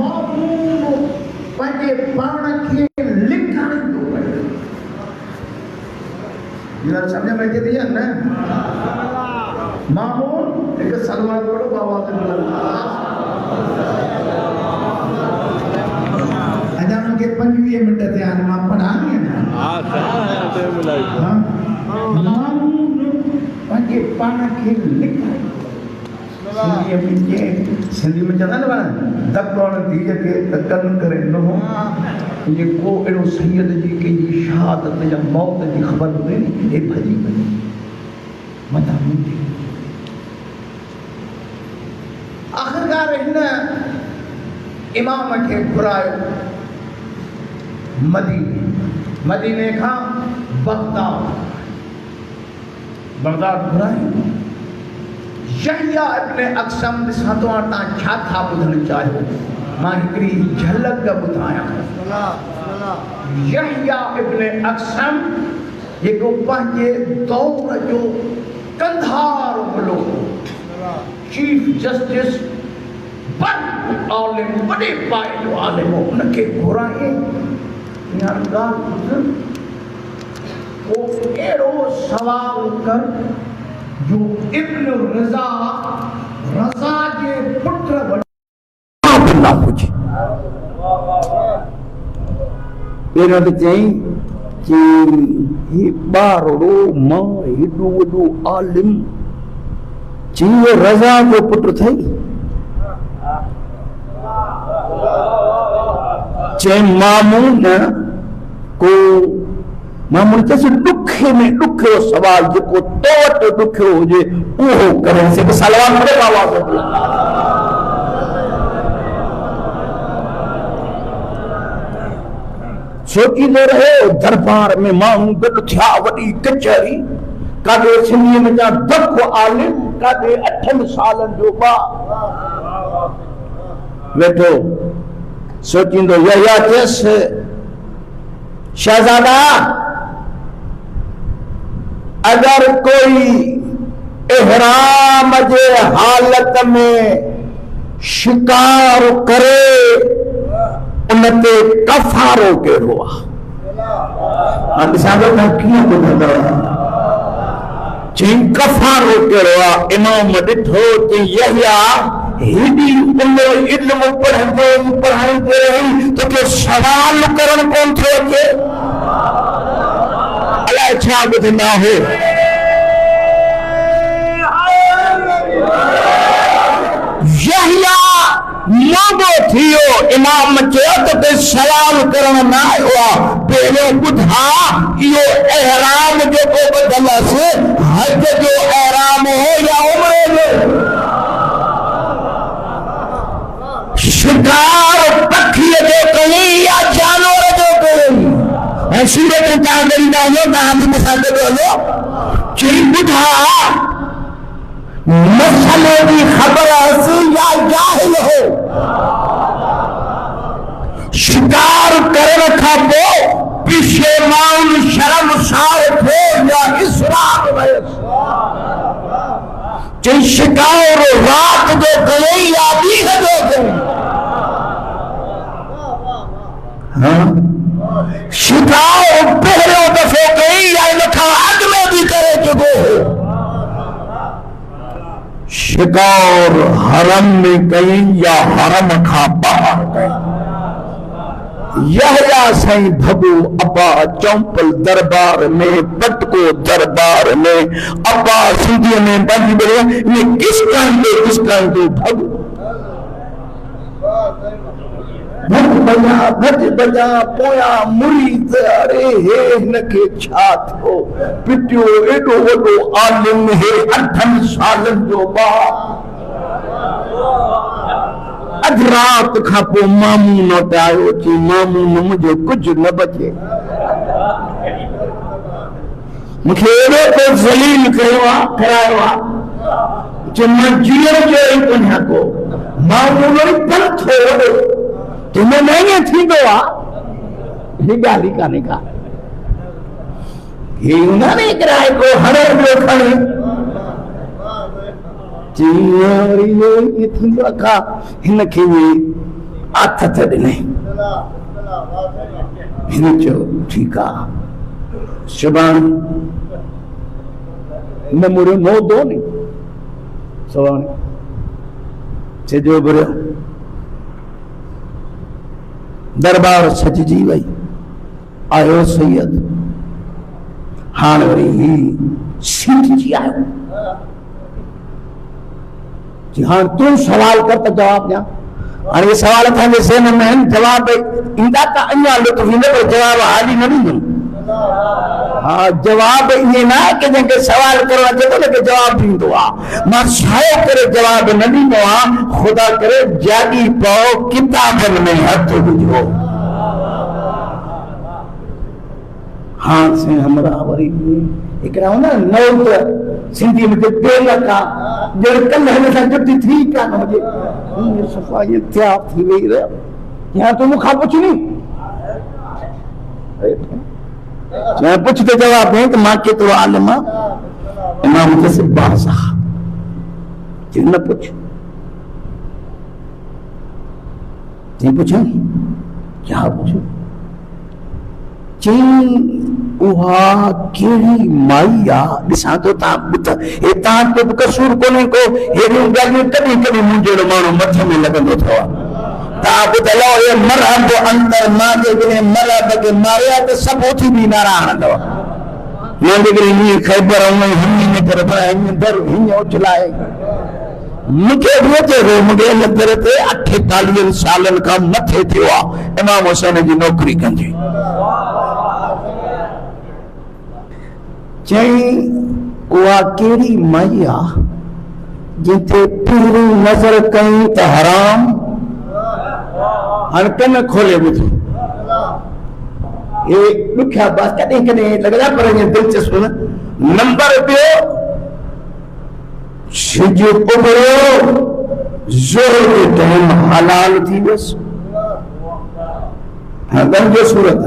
मामून पंहिंजे पाण खे लिकाईंदो वञे। इहा सम्झ में अचे थी या न? मामून हिकु सलवार पढ़ो बाबा अञा मूंखे 25 मिंट थिया आहिनि, मां पढ़ां न। मामून पंहिंजे पाण खे लिकाईंदो। सिंधी में चवंदा न पाण धकड़ धीअ खे धकनि करे न जे को अहिड़ो सैयद जी कंहिंजी शहादत या मौत जी ख़बर हुजे नी हे भॼी वञे मथां मुंहिंजी। आख़िरकार हिन इमाम खे घुरायो मदीने खां बगदाद घुरायो। यहया इब्न अक़सम ॾिसां थो हाणे तव्हां छा था ॿुधणु चाहियो, मां हिकिड़ी झलक ॿुधायां। यहया इब्न अक़सम जेको पंहिंजे दौर जो कंधार हुलो, चीफ जस्टिस आलिम वॾे पाए जो आलिम हो, उनखे घुराए अहिड़ो सवाल कर जो इब्न रज़ा जे पुत्र न हुजे। पहिरियों त चई कि ही ॿारड़ो मां हेॾो वॾो आलिम चई रज़ा जो पुत्र थई। चई मामून को मामून चइसि ॾुखे में ॾुखियो सवाल जेको तो वटि ॾुखियो हुजे उहो करे से सलवार करे आवाज़ सोचींदो रहे। दरबार में माण्हू गॾु थिया, वॾी कचहरी, काॾे सिंधीअ में जा धक आलिम, काॾे 8 सालनि जो ॿारु वेठो सोचींदो। यहया चयसि शहज़ादा अगर कोई इहराम जे हालत में शिकार करे उन ते कफ़ारो कहिड़ो आहे? ॾिसां थो तव्हां कीअं ॿुधंदव। चई कफ़ारो कहिड़ो आहे? इमाम ॾिठो त यहया हेॾी उमिरि इल्म पढ़ाईंदे रही तोखे सवाल करणु कोन थो अचे। अलाए छा ॿुधंदा हो। यहया मोदो थियो। इमाम चयो त सवाल करण न आयो आहे। पहिरियों ॿुधा इहो एहराम जेको ॿधलसि हज जो एहराम हो या उमिरे जो? शिकार पखीअ जो कई या जानवर जो कई? ऐं सूरत तव्हां ॾींदा वञो, तव्हां बि मूंसां गॾु हलो। चई ॿुधा मसइले जी ख़बर हुअसि या जाहिल हो? शिकार करण खां पोइ पिशेमान शर्मसार थियो या इसरार वयसि? चई शिकार रात जो कई या ॾींहं जो कई? शिकार पहिरियों दफ़ो कई या इन खां अॻु में बि करे चुको हो? शिकार हरम में कई या हरम खां ॿाहिरि कई? यहया साईं भगो अब्बा चौंपल दरबार में, पटको दरबार में, अब्बा सिंधीअ में बंदी बड़े ये किस टाइम दो भगो भज बजा पोया मुरीद। अरे हे हिनखे छा थियो? पिटियो एॾो वॾो आलिम, हे 8 सालनि जो ॿारु। अधु रात खां पोइ मामून वटि आयो। चई मामून मुंहिंजो कुझु न बचे, मूंखे एॾो को ज़लील कयो आहे, करायो आहे। चई मां जीअण जो ई कोन्हा को। मामून पंथो वॾो तुम नहीं थींदो आहे। ही ॻाल्हि ई कान्हे का। ही उन्हनि किराए को हणे पियो खणे। चई वरी इहो थींदो आहे का हिनखे हथ ते ॾिनई। हिन चयो ठीकु आहे, सुभाणे न मुड़ियो मोदो नी सुभाणे सिजो भरियो, दरबार सजजी वई। आयो सैयद, हाणे वरी ही सीटजी आयो। जी हाणे तूं सवाल कर त जवाब ॾियां। हाणे ये सवाल असांजे ज़हन में आहिनि, जवाब ईंदा त अञा लुत्फ़ ईंदो, पर जवाब हाली न ॾींदुमि। हाँ, जवाब ईअं न आहे कि जंहिंखे सवाल करणु अचे थो न कि जवाब ॾींदो आहे। मां छाहे करे जवाब न ॾींदो आहियां, ख़ुदा करे जाॻी पओ, किताबनि में हथ विझो। हाँ से हमरा वरी हिकिड़ा हूंदा नओ सिंधी में पेल का जड़ कल हिन सां जुटी थी कान हुजे, हीअं सफ़ाई तयार थी वई रहियो। या तूं मूंखां पुछ नी, मैं पुछ ते जवाब ॾे त मां केतिरो आलिम आहियां। इमाम चयसि बाज़ आहे, न पुछ। चई पुछां, क्या पुछ? चई उहा कहिड़ी माई आहे? ॾिसां थो तव्हां ॿुध, हे तव्हां को बि कसूर कोन्हे को, हेड़ियूं ॻाल्हियूं कॾहिं कॾहिं मुंहिंजो माण्हू मथे में लॻंदो अथव। तव्हां ॿुधलो हे मरहब अंदर, मां जेकॾहिं मरहब खे मारिया त सभु उथी बि नारा हणंदव। मां जेकॾहिं हीअं ख़ैबर हीअं न करे हीअं दर हीअं उछलाए, मूंखे बि अचे थो, मूंखे इन दर ते 48 सालनि खां मथे थियो आहे इमाम हुसैन जी नौकरी कंदी। चई उहा कहिड़ी माई आहे जिथे पहिरीं नज़र कई त हराम। हाणे कन खोले ॿुधो, हे ॾुखिया बात कॾहिं कॾहिं लॻंदा, पर ईअं दिलचस्प न। नंबर ॿियो, सिज उभरियो, ज़ोर जो टाइम हलाल थी वियसि। जो सूरत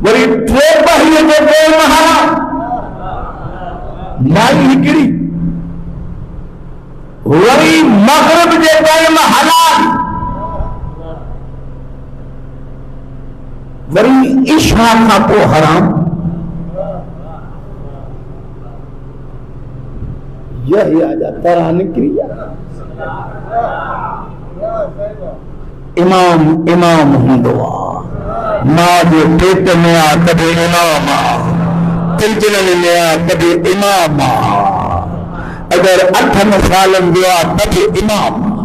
वरी टे बहीअ जो टाइम हलाल, माई हिकिड़ी, वरी मग़रिब जे टाइम हलाल, वरी इशा खां पोइ हराम। यह जा तरह निकिरी इमाम इमाम हूंदो आहे। मां जे पेट में आहे तॾहिं इमाम आहे, तिलजिलनि में आहे तॾहिं इमाम आहे, अगरि 8 सालनि जो आहे तॾहिं इमाम आहे।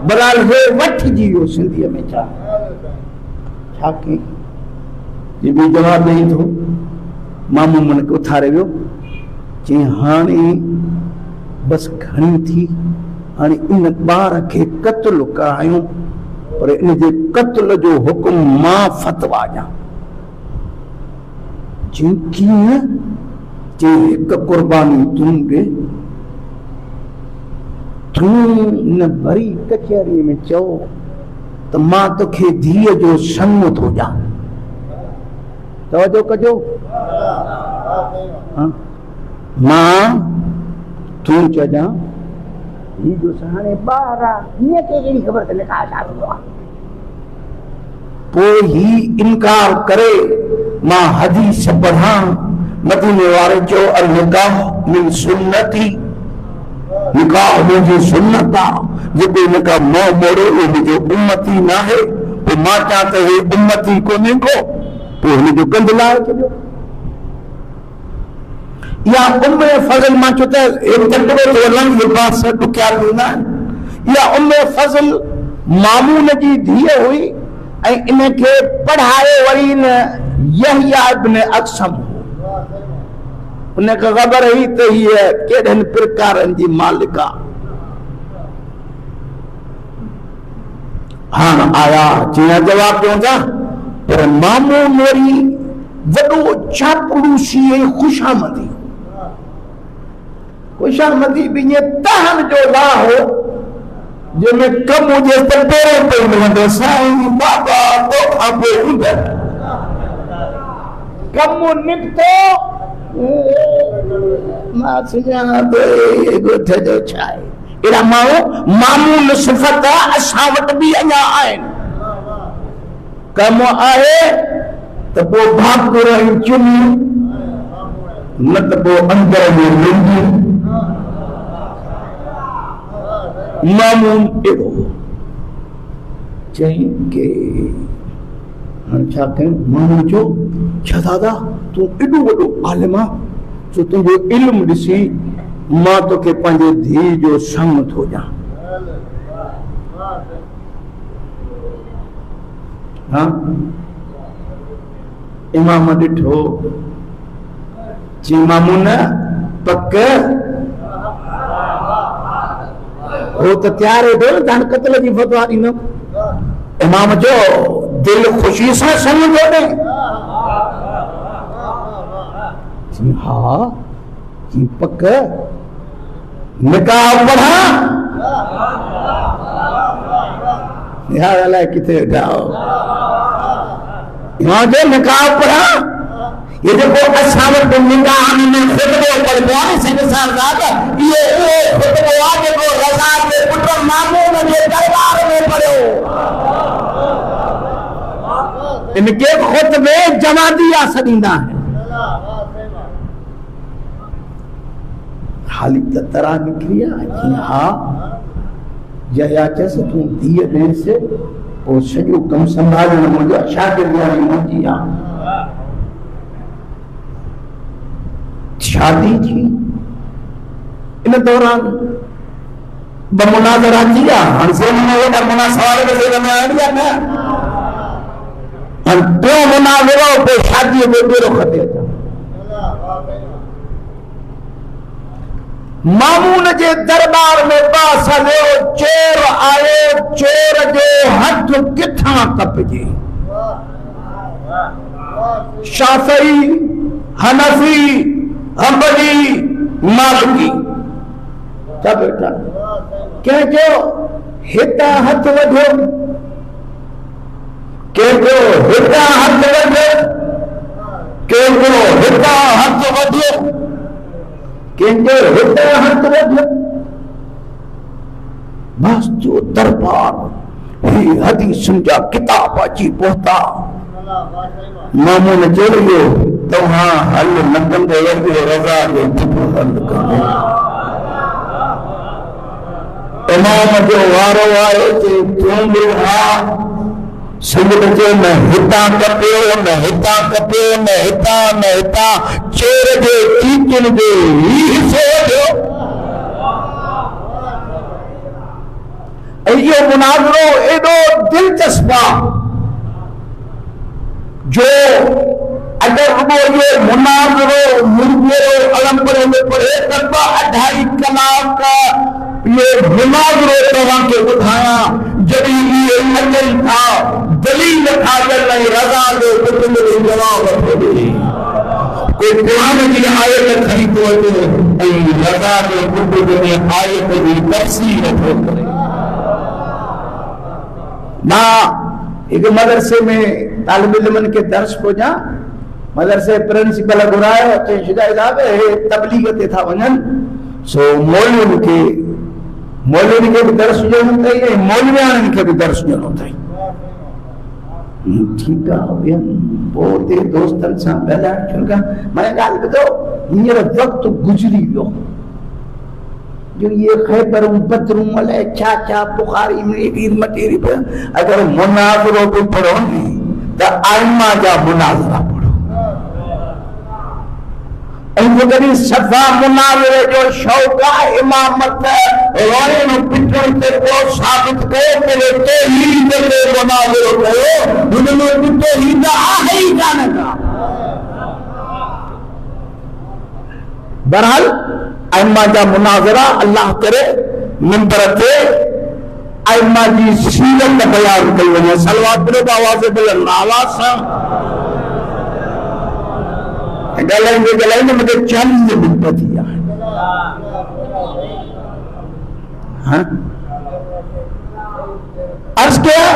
बहरहाल हे वठिजी वियो सिंधीअ में छा कई, जे बि जवाबु ॾेई थो। मामू मन खे उथारे वियो, चई हाणे बसि घणी थी, हाणे इन ॿार खे क़त्ल करायूं, पर इन जे क़त्ल जो हुकुम मां फतवा ॾियां। चई कीअं? चई हिकु कुर्बानी तूं ॾे, तूं न वरी कचहरी में चओ त मां तोखे धीअ जो संग थो ॾियां। तवजो कजो, मां तूं चजां ही जो हाणे ॿार आहे, हीअं कहिड़ी ख़बर त निकाह छा थींदो आहे। पोइ ही इनकार करे मां हदीस पढ़ां, मदीने वारे चयो अल निकाह मिन सुन्नती, निकाह मुंहिंजी सुन्नत आहे, जेको निकाह मां मोड़े उहो मुंहिंजो उम्मती न आहे। पोइ मां चवां त हे उम्मती कोन्हे को, पोइ हिनजो गंद लाहे छॾियो। या उम्मे फज़ल, मां चयो त तकिड़ो थो वञनि, लिबास ॾुखिया थींदा आहिनि। या उम्मे फज़ल मामून जी धीअ हुई ऐं इनखे पढ़ाए वरी न यहया इब्न अक़सम, उनखे ख़बर हुई त हीअ केॾनि प्रकारनि जी मालिक आहे। हाणे आया जीअं जवाब ॾियूं था, पर मामून वरी वॾो चापलूसी ऐं ख़ुशामदी, ख़ुशामदी बि ईअं तहन जो ला हो जंहिंमें कमु हुजे त पहिरियों पेई मिलंदो। साईं बाबा तोखां पोइ ईंदड़ कमु निकितो, मां सुञाणां थो ॻोठ जो छा आहे, एड़ा माण्हू मामूल सिफ़त असां वटि बि अञा आहिनि। कम आहे त पोइ भाकुर ऐं चुनियूं, न त पोइ अंदर में लुंडियूं। मामूल एड़ो चई के हाणे छा कयूं? माण्हू चयो छा दादा तूं एॾो वॾो आलिम आहे, छो तुंहिंजो इल्मु ॾिसी मां तोखे पंहिंजे धीउ जो संग थो ॾियां। हाँ इमाम ॾिठो जी मामून पक हो त तैयार वेठो न तव्हां क़त्ल जी फतवा ॾींदो। इमाम जो दिल ख़ुशी सां संग थो ॾे। जी हा जी पक निकाह पढ़ा यार अलाए किथे जाओ इमाम जो निकाह पढ़ा। ये देखो असां वटि निकाह में खुतबो पढ़बो आहे संग साहब ये खुतबो आहे जेको रज़ा जे पुट मामून जे दरबार में पढ़ियो। इनके खुतबे जमादिया सॾींदा आहिनि। हाली त तरह निकिरी आहे। हा जया चयसि तूं धीअ ॾेसि पोइ सॼो कमु संभालण मुंहिंजा शागिर्द वारी मुंहिंजी आहे। शादी थी इन दौरान ब मुनाज़रा थी विया। हाणे वॾा मुनासवार में आणी आहे न। हाणे टियों मुनाज़रो पोइ शादीअ जो ॿेड़ो खटे अचां। मामून जे दरबार में बास हलियो। चोर आयो, चोर जो हथ किथां कपजे। शाफ़ी, हनफी, हंबली, मालिकी सब वेठा। कंहिं चयो हितां हथ वढो, कंहिं चयो हितां हथ वढो, कंहिं चयो हितां हथ वढो, कंहिंजो हितां हथ वढो। बस जो दरबार ही हदीसुनि जा किताब अची पहुता। मामून चयो तव्हां हल न कंदे वञो रज़ा जो पुटु हल कंदे। इमाम जो वारो आहे चई तूं बि हा। संगत चयो न हितां कपियो, न हितां कपियो, न हितां, न हितां। चोर जे चीचन जो ही हिसो वठियो। इहो मुनाज़रो एॾो दिलचस्प आहे जो अगर वो ये मुनाज़रो मुर्गियो अलमपुर में पढ़े तब 2.5 कलाक का ये मुनाज़रो तव्हां के ॿुधाया। जॾहिं ये अचनि था दलील था नहीं रज़ा जो पुट में जवाब वठो ॾे। कोई कुरान जी आयत खणी थो अचे ऐं रज़ा जो पुट में आयत जी तफ़सीर नथो करे। मां एक मदरसे में तालिब इल्मन के दर्स पहुंचा। मदरसे प्रिंसिपल घुरायो चई शिदाई साहब हे तबलीग ते था वञनि सो मौलवियुनि खे बि दर्स ॾियणो अथई ऐं मौलवियाणनि खे बि दर्स ॾियणो अथई। ठीकु आहे ॿियनि पोइ हुते दोस्तनि सां ॻाल्हाइण शुरू कया। मां ॻाल्हि ॿुधो हींअर वक़्तु गुज़री वियो जो ये खैबरूं बदरूं अलाए छा छा बुखारी में वीर मटेरी पे। अगर मुनाज़रो भी पढ़ो नी त आइमा जा मुनाज़रा पढ़ो। ऐं जेकॾहिं सफ़ा मुनाज़रे जो शौक़ आहे इमामत रोइण पिटण ते को साबित कयो करे तौहीद ते मुनाज़रो कयो। हुन में तौहीद आहे ई कान का। बहरहाल अइमा जा मुनाज़रा अल्लाह करे मिंबर ते अइमा जी सीरत बयान कई वञे। सलवात पढ़ो आवाज़ बुलंद आवाज़ सां ॻाल्हाईंदे मूंखे 40 मिंट थी विया। अर्ज़ कया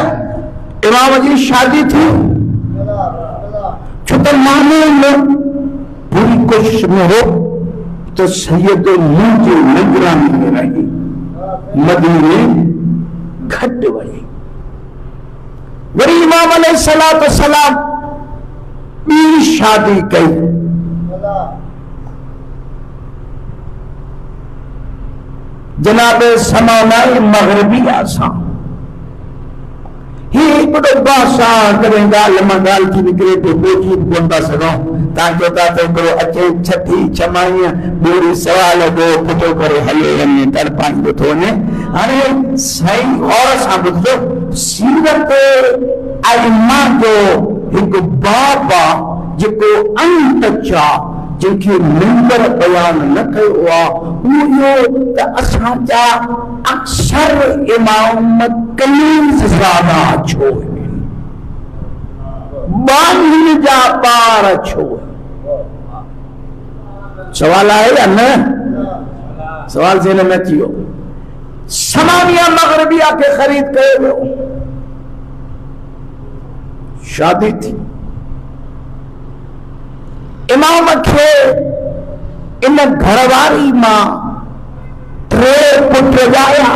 इमाम जी शादी थी छो त मामून पूरी कोशिश में हो तो सैयद मुंहिंजी निगरानी में रही। मदीने घट वही। वरी इमाम अलैहिस्सलाम ॿी शादी कई। जनाब समानाई मगरबिया सां ही बड़ो बासा करें गाल मां गाल की निकरे तो बोझी कोन था सघूं। तव्हां चओ था त हिकिड़ो अचे छठी छमाई ॿोड़ी सवाल दो पुठो करे हले वञे तड़पाईंदो थो वञे। हाणे सही गौर सां ॿुधो, सीरत आइमा जो हिकु बाब आहे जेको अनटच आहे, जिनके मिंबर बयान न कयो आहे उहो त असांजा अक्सर इमाम कलीज़ ज़ादा छो आहिनि, बानियुनि जा ॿार छो। सवाल आहे या न? सवाल से न अची वियो। समानिया मगरबिया खे ख़रीद कयो वियो, शादी थी। इमाम खे इन घरवारी मां 3 पुट ॼाया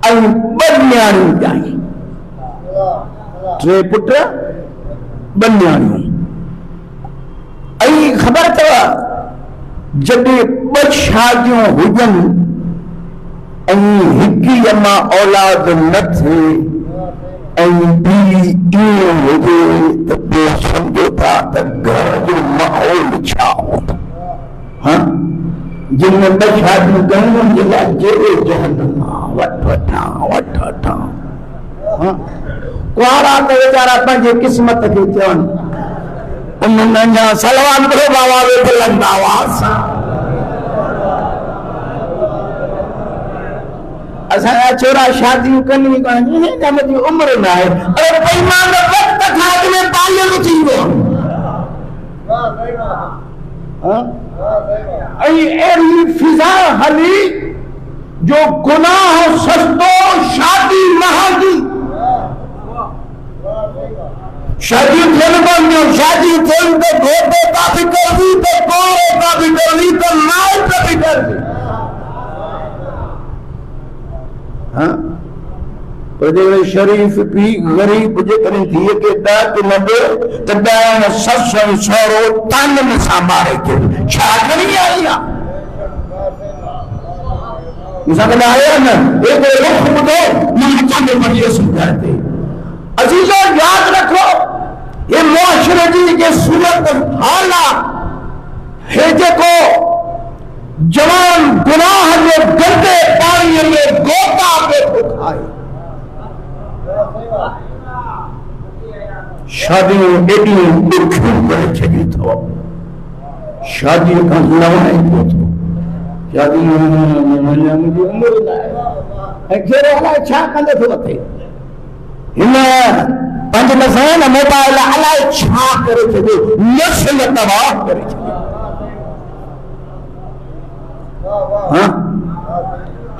ऐं 2 न्याणियूं ॼायूं। 3 पुट 2 न्याणियूं। ऐं ख़बर अथव जॾहिं 2 शादियूं हुजनि ऐं हिकीअ मां औलाद न थिए ऐं ॿी ईअं हुजे त पोइ सम्झो था त घर जो माहौल छा हूंदो। हाँ, जिन 2 शादियूं कयूं जे लाइ जहिड़े जहन्नम वठ वठां। कुआरा त वीचारा पंहिंजे क़िस्मत खे चवनि उन्हनि अञा सलवान पढ़ो बाबा वे बुलंद आवाज़ सां। असांजा छोरा शादियूं कनि मुंहिंजी उमिरि न आहे। अरे बेईमान वक़्त खां अॻु में बालिग़ थी वियो। ऐं अहिड़ी फिज़ा हली जो गुनाह सस्तो, शादी महांगी। शादी थियनि कोन, शादी थियनि त घोटे का बि करबी त कोरे का बि करबी त माइट बि करबी। शरीफ पी गरीब जेकॾहिं धीअ खे ॾह न ॾे त 10 ससु सहुरो ताननि सां मारे खे छा खणी आई आहे। मूंसां गॾु आया न एॾो रुख ॿुधो मां अचां थो वञी सम्झाए। अज़ीज़ो यादि रखो, ये मुआशरे जी जे सूरत हाल आहे। हे जेको जवान गुनाह जे गंदे पाणीअ में गोता पे खाए, शादियूं एॾियूं ॾुखियूं करे छॾी अथव। शादीअ खां लवाए पियो थो। शादी मुंहिंजी उमिरि न आहे ऐं कहिड़ो अलाए छा कंदो थो अथे। हिन पंज न मोबाइल अलाए छा करे छॾियो, नस्ल तबाह करे छॾियो।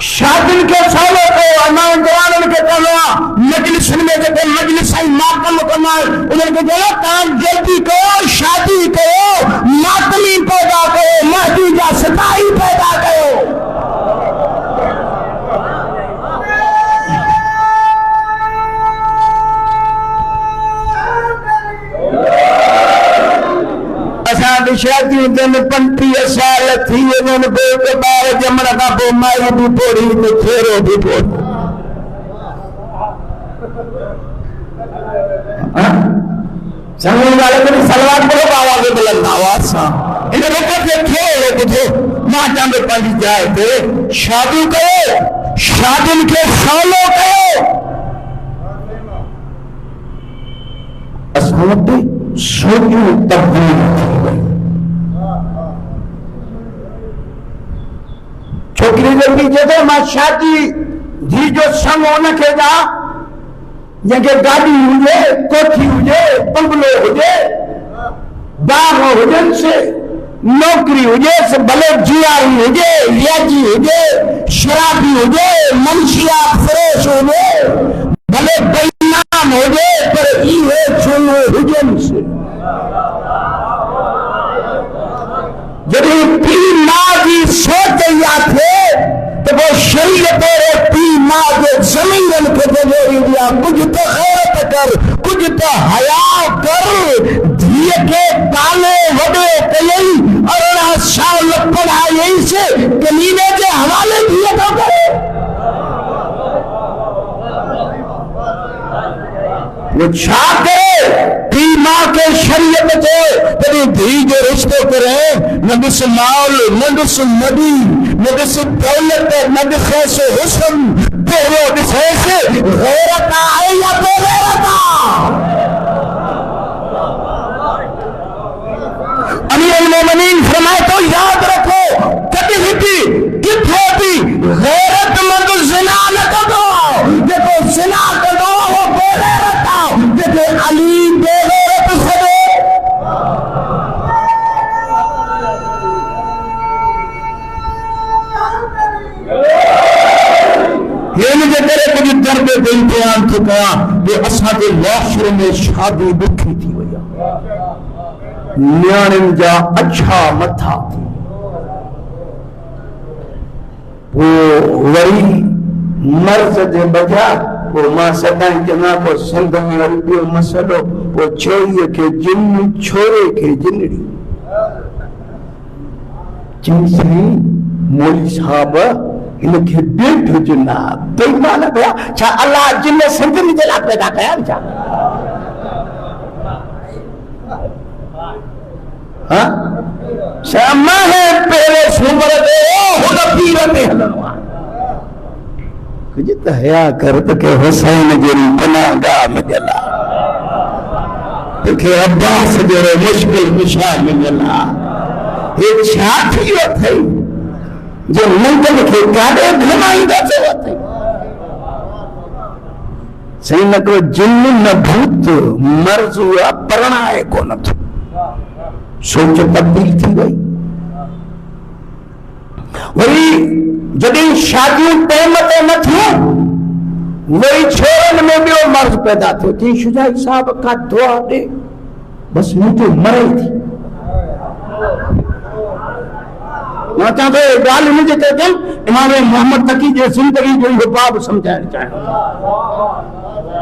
शादियुनि खे सवलो कयो, नौजवाननि खे चवणो आहे मजलिसनि में जेके मजलिस ऐं मातम कंदा आहिनि उन्हनि खे चयो तव्हां जल्दी कयो, शादी कयो, मातमी पैदा कयो, महदी जा सिपाही पैदा कयो। असां शादियूं थियनि 35 साल थी वञनि पोइ ॿार ॼमण खां पोइ माई बि पोड़ी त फेरो बि पोड़ी। सलवार पढ़ो बाबा खे बुलंद आवाज़ सां। इन रुख खे खेल ॿुधो, मां चां थो पंहिंजी जाइ ते शादियूं कयो, शादियुनि खे सवलो कयो। असां वटि सोचियूं तब्दील थी वई। छोकिरी जल्दी चए मां शादी धी जो संग हुनखे ॾा जंहिंखे गाॾी हुजे, कोठी हुजे, बंगलो हुजे, बाग हुजनि, नौकरी हुजे, भले जियारी हुजे, लियाजी हुजे, शराबी हुजे, मंशियात फ्रेश हुजे, भले बेईमान हुजे, पर इहे छुओ हुजनि। जॾहिं पीउ माउ जी सोच इहा थिए त पोइ शरीयत पी मां जे ज़मीरन खे जगेरी दिया कुछ तो गैरत कर कुछ तो हया कर धीअ खे पाले वॾो कयई 18 साल पढ़ाई से कमीने जे हवाले धीअ थो करे वो छा करे पी मां के शरीयत जो तेरी धी जो रिश्तो करे न ॾिस माल न ॾिस नबी न ॾिस दौलत न ॾिसेस हुस्न पहिरियों ॾिसेस गैरत आहे या बेगैरत अमीरुल मोमिनीन फरमाए तो याद रखो कॾहिं बि किथे बि गैरतमंद ज़िना न कंदो जेको ज़िना कंदो वो बेगैरत आहे जेके अली बेगैरत सॾे हिन जे करे कुछ दर्द ते इम्तिहान थो कयां जो असांजे मुआशरे में शादी ॾुखी थी वई आहे न्याणियुनि जा अछा मथा पोइ वरी मर्ज़ जे बजाय पोइ मां सदाईं चवां पोइ सिंध में वरी ॿियो मसइलो पोइ छोरीअ खे जिन छोरे खे जिनड़ी चई साईं मौली साहब हिनखे ॾेढ जिन आहे बेईमान कया छा अलाह जिन सिंधनि जे लाइ पैदा कया छा पहले सूमर ते हुन पीर ते हलणो आहे कुझु त हया कर त के हुसैन जहिड़ी पनाहगाह मिलियल आहे तोखे अब्बास जहिड़ो मुश्किल कुशा मिलियल आहे हे छा थी वियो अथई जो मुंडनि खे काॾे घुमाईंदा थियो अथई सही न को जिन न भूत मर्ज़ आहे परणाए कोन थो सोच तब्दील थी वई वरी जॾहिं शादियूं टाइम ते न थियूं वरी छोरनि में ॿियो मर्ज़ पैदा थियो चई शुजाई साहब का दुआ ॾे बस मुंहिंजो मरे थी मां चवां थो ॻाल्हि हिनजे करे कयमि इमाम मोहम्मद तकी जे ज़िंदगी जो इहो बाब सम्झाइण चाहियां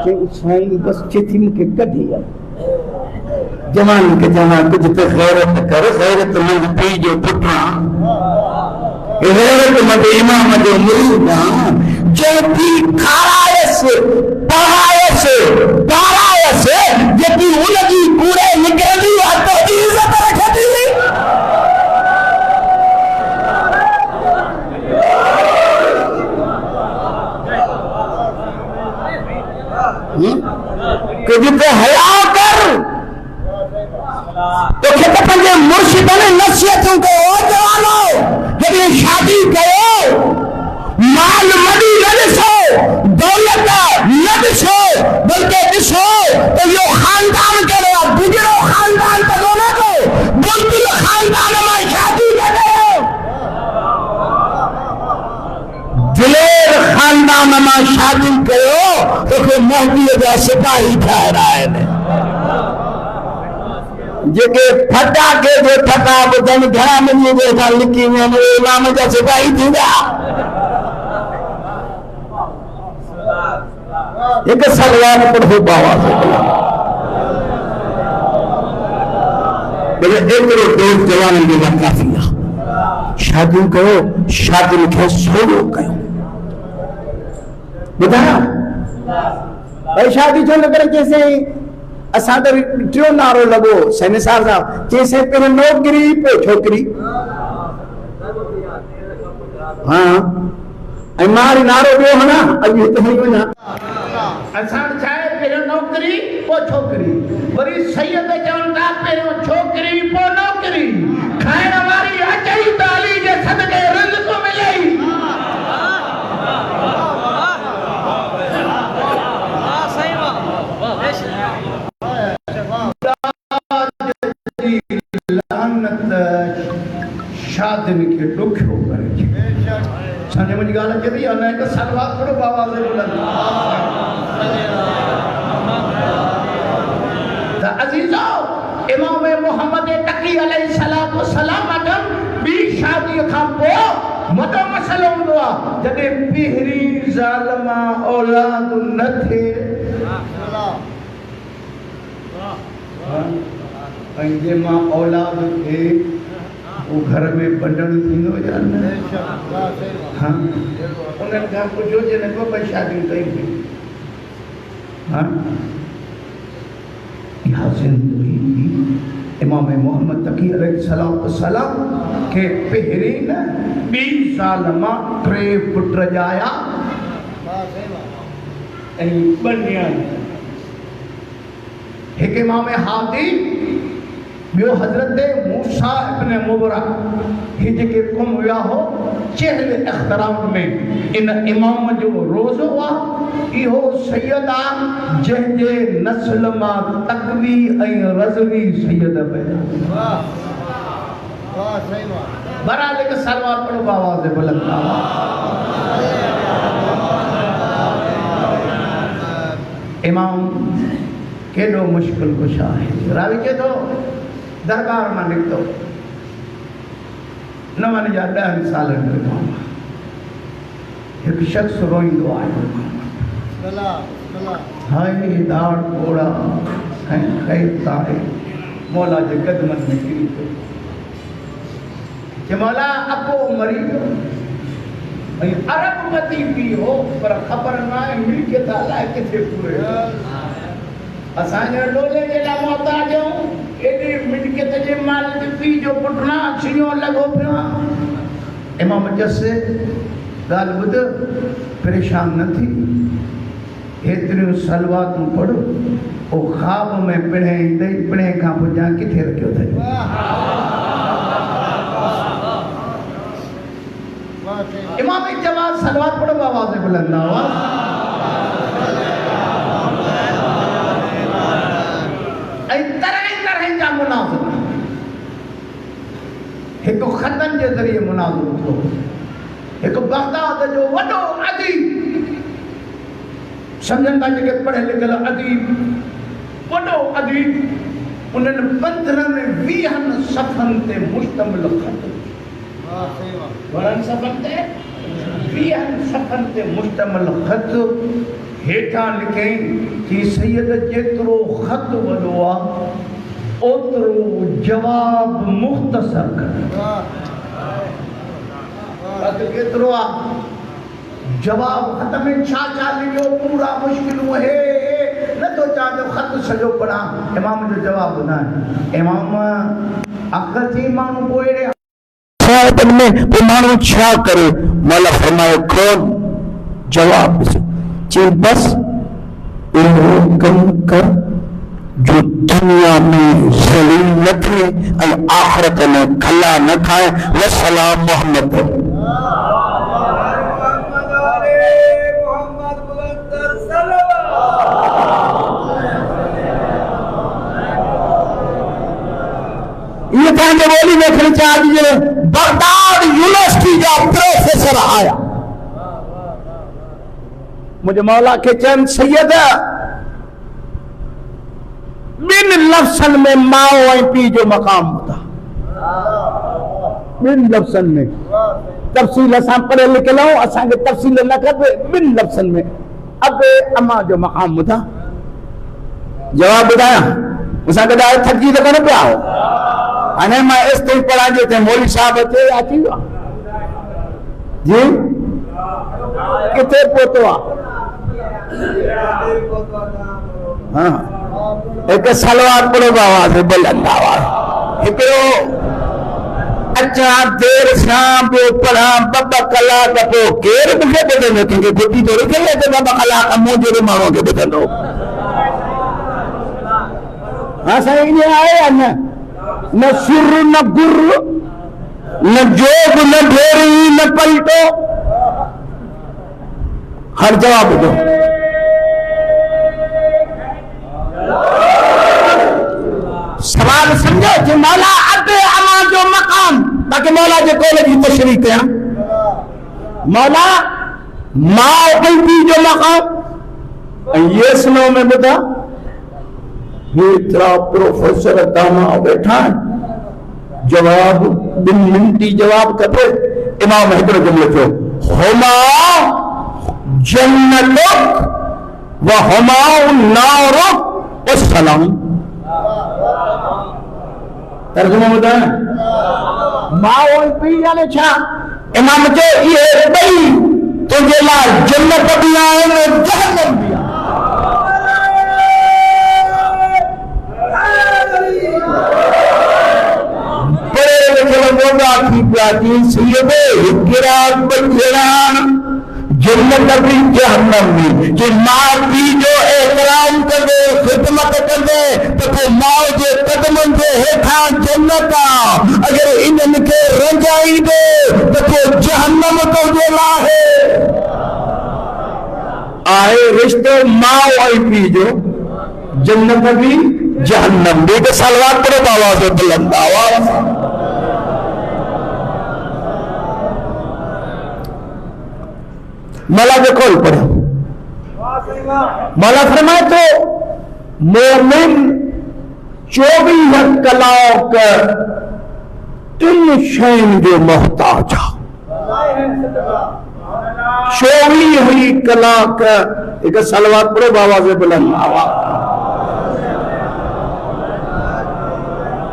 चई साईं बस चेथी मूंखे कढी आहे जवान के जमा कुछ तो गैरत कर गैरत मंद पी जो पुटरा गैरत मंद इमाम जो मुरीद जो पी खारायस पढ़ायस पारायस जेकी उनकी कूड़े निकरंदी आहे तो इज्जत रखंदी कुछ तो हया कर तो कहते पंजे मुर्शिद ने नसीहतों को ओ जवानो जब शादी करो माल मदी न ॾिसो दौलत न ॾिसो बल्कि ॾिसो तो यो खानदान करो गुजरो खानदान तो न को बुलबुल खानदान में शादी करो दिलेर खानदान में शादी करो तो के महदी जा सिपाही ठहराए ने जेके फटाके जो फटा ॿुधण घणा मिली वेठा लिकी वञनि इमाम जा सिपाही थींदा हिकु सलवार पढ़ो बाबा भले एतिरो दोस्त जवाननि जे लाइ काफ़ी आहे शादियूं कयो शादियुनि खे सोलो कयो ॿुधायो भई शादी छो न करे जैसे असां त टियों नारो लॻो सैनी साहब साहब चइसे पहिरियों नौकिरी पोइ छोकिरी हा ऐं मां वरी नारो ॿियो हणा अॼु हिते हणी वञा असां छा आहे पहिरियों नौकिरी पोइ छोकिरी वरी सैयद चवनि था पहिरियों छोकिरी पोइ नौकिरी खाइण वारी अचई त अली जे सदके रिज़्क़ मिलई शादियुनि खे ॾुखियो करे छाने मुंहिंजी ॻाल्हि अचे थी अञा हिकु सलवार पढ़ो बाबा जे बुलंद त अज़ीज़ो इमाम मोहम्मद तकी अलैहि सलाम वटि ॿी शादीअ खां पोइ वॾो मसइलो हूंदो आ जॾहिं पहिरीं ज़ालमा औलाद न थिए पंहिंजे मां औलाद थे वो घर में बंधन थींदो या न? हाँ उन्हनि खां पुछो जॾहिं ॿ शादियूं कई हुई इहा ज़िंदगी इमाम मोहम्मद तकी अलैहिस्सलाम के पहिरीं न 20 साल मां 3 पुट ॼाया ऐं 2 नियाणियूं हिक इमाम हादी ॿियो हज़रत मूसा इब्न मुबरा ही जेके क़ौम विया हो चहल इख़्तिराम में इन इमाम जो रोज़ो आहे इहो सैयद आहे जंहिंजे नस्ल मां तकवी ऐं रज़वी सैयद पैदा बहरहाल हिकु सलवार पढ़ो आवाज़ बुलंद इमाम केॾो मुश्किल कुशा आहे रावी चए थो दरबार मां निकितो 9 जा 10 सालनि जो मां हिकु शख़्स रोईंदो आहे हाय दाड़ घोड़ा ऐं ख़ैर तारे मौला जे क़दमनि में किरी पियो चए मौला अको मरी वियो ऐं अरब मती पी हो पर ख़बर न आहे मिल्कियत अलाए किथे पूरे असांजे डोले जे लाइ मोहताज आहियूं एॾी मिल्कियत जे मालिक पी जो पुटना छियो लॻो पियो आहे इमाम चयसि ॻाल्हि ॿुध परेशान न थी हेतिरियूं सलवातूं पढ़ ओ ख़्वाब में पिणे ईंदई पिणे खां पुॼां किथे रखियो अथई इमाम जवाब सलवात पढ़ो आवाज़ बुलंद आवाज़ एक खतन के जरिए मुनाज़िरो थियो एक बगदाद जो वडो अदीब समझन था जेके पढ़े लिखल अदीब वडो अदीब उन्हनि 15 में 20 सफ़न ते मुश्तमिल खत घणनि सफ़न ते 20 सफ़न ते मुश्तमिल खत हेठां लिखई कि सैयद जेतिरो खत वॾो आहे ओतिरो जवाब मुख़्तसर कर केतिरो आहे जवाब खत में छा लिखियो पूरा मुश्किलूं हे न तो चाहे खत सॼो पढ़ां इमाम जो जवाब न इमाम अखर थी माण्हू पोइ में माण्हू छा करे मौला फरमायो कौन जवाब चई बस इहो कम कर जो दुनिया में ज़लील न थे और आखिरत में खला न खाए वसलाम मोहम्मद ये पंहिंजे ॿोली में खर्चा दीजिए बगदाद यूनिवर्सिटी जा प्रोफेसर आया मुझे मौला के चंद सैयद बिन लफ्ज़न में माओ ऐं पी जो मकाम होता बिन लफ्ज़न में तफसील असां पढ़े लिखल आहियूं असांखे तफसील न खपे बिन लफ्ज़न में अबे अम्मा जो मकाम होता जवाब ॿुधायां असां गॾु थकिजी त कोन पिया अने मां इस ताईं पढ़ा जे ते मौलवी साहब अचे अची वियो जी किथे पहुतो आहे हाँ एक सलवार पढ़ो आवाज़ बुलंद आवाज़ हिकिड़ो अच्छा देर सां पियो पढ़ां 2 कलाक पोइ केरु मूंखे ॿुधंदो कंहिंखे बुधी थोरी कई आहे त 2 कलाक मूं जहिड़े माण्हूअ खे ॿुधंदो हाँ साईं ईअं आहे या न सुर न गुर न जोग न ढेरी न पलटो हर जवाब दो सवाल समझो कि मौला अबे अमा जो मकाम ताकि मौला जे कॉलेज की तशरीह कया मौला माओ पी जो मकाम ये सुनो में बता हेतिरा प्रोफेसर दाना बैठा जवाब 2 मिनट जवाब कटे इमाम हिकिड़ो जुमिलो थियो हुमा जन्नतुक व हुमा नारुक वस्सलाम। तर्जुमा ॿुधाए मां और पीउ यानी छा? इमाम चयो इहे ॿई तुंहिंजे लाइ जन्नत बि आहिनि जहन्नम बि आहे। पढ़े लिखियल मोगा थी पिया थी सैयदे हिकिड़ा ॿ जन्नत बि जहन्नम बि। जे माउ पीउ जो एहतराम कंदे ख़िदमत कंदे त पोइ माउ जे कदमनि जे हेठां जन्नत आहे। अगरि इन्हनि खे रंजाईंदे त पोइ जहन्नम तुंहिंजे लाइ आहे। रिश्तो माउ ऐं पीउ जो जन्नत बि जहन्नम बि। त सलवात करो बाबा से बुलंद आवाज़। मौला जो कौल पढ़ो। मौला फरमाए तो मोमिन 24 कलाक 3 शयुनि जो मोहताज आहे। 24 कलाक एक सलवात पढ़ो बाबा से बुलंद आवाज़।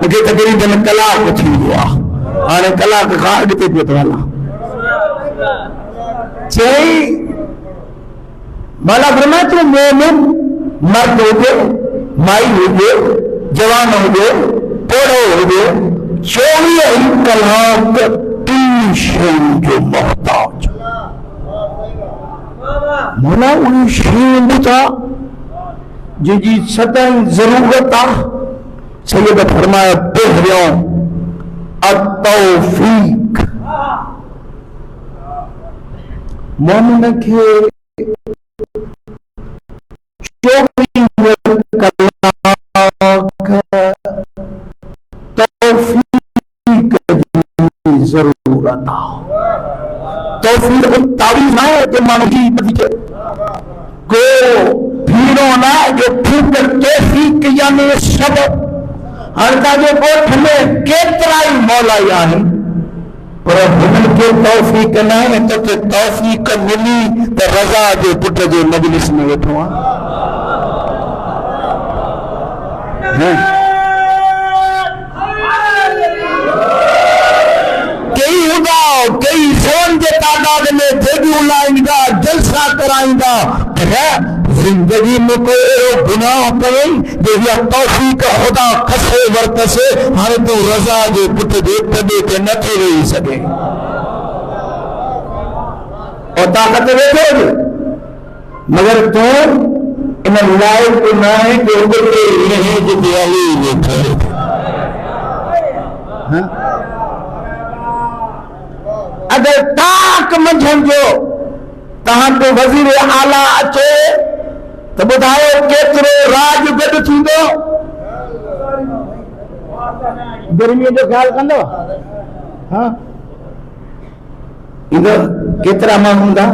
मूंखे तकरीबन कलाक थी वियो आहे। हाणे कलाक खां अॻिते पियो थो हलां। चई मौला फरमाए तो मोमिन मर्द हुजे माई हुजे जवान हुजे पोड़ो हुजे 24 कलाक 3 शयुनि जो मोहताज। मौला उन शयुनि ॿुधा जंहिंजी सदाईं ज़रूरत आहे। सैयद फरमाया पहिरियों अतौफीक। मोमिन खे 24 कलाक तौफीक जी ज़रूरत आहे। तौफीक तावीज़ ना है कि माण्हू जी बदिजे को भीड़ो ना जो फिर तौफीक यानी सबब। हर तव्हांजे ॻोठ में केतिरा ई मौलाई आहिनि पर हुननि खे तौफीक न आहे। त तौफीक मिली त रज़ा जे पुट जे मजलिस में वेठो आहे। कई हूंदा कई सौन जे तादाद में देगियूं लाईंदा जलसा कराईंदा पर जिंदगी में कोई अहिड़ो गुनाह कई जो तौफीक खुदा खसे वरतसे। हाणे तूं रज़ा जे पुट जे तॾे ते नथो वेही सघे और ताकत वेठो हुजे मगर तूं इन लाइक़ न आहे कि उते लहेज ते हली वेठो। अगर ताक मंझंदि जो तव्हांजो वज़ीर आला अचे तो बुधायो केतिरो राज गॾु थींदो। गर्मीअ जो ख्याल कंदो। हाँ इधर केतिरा माण्हू हूंदा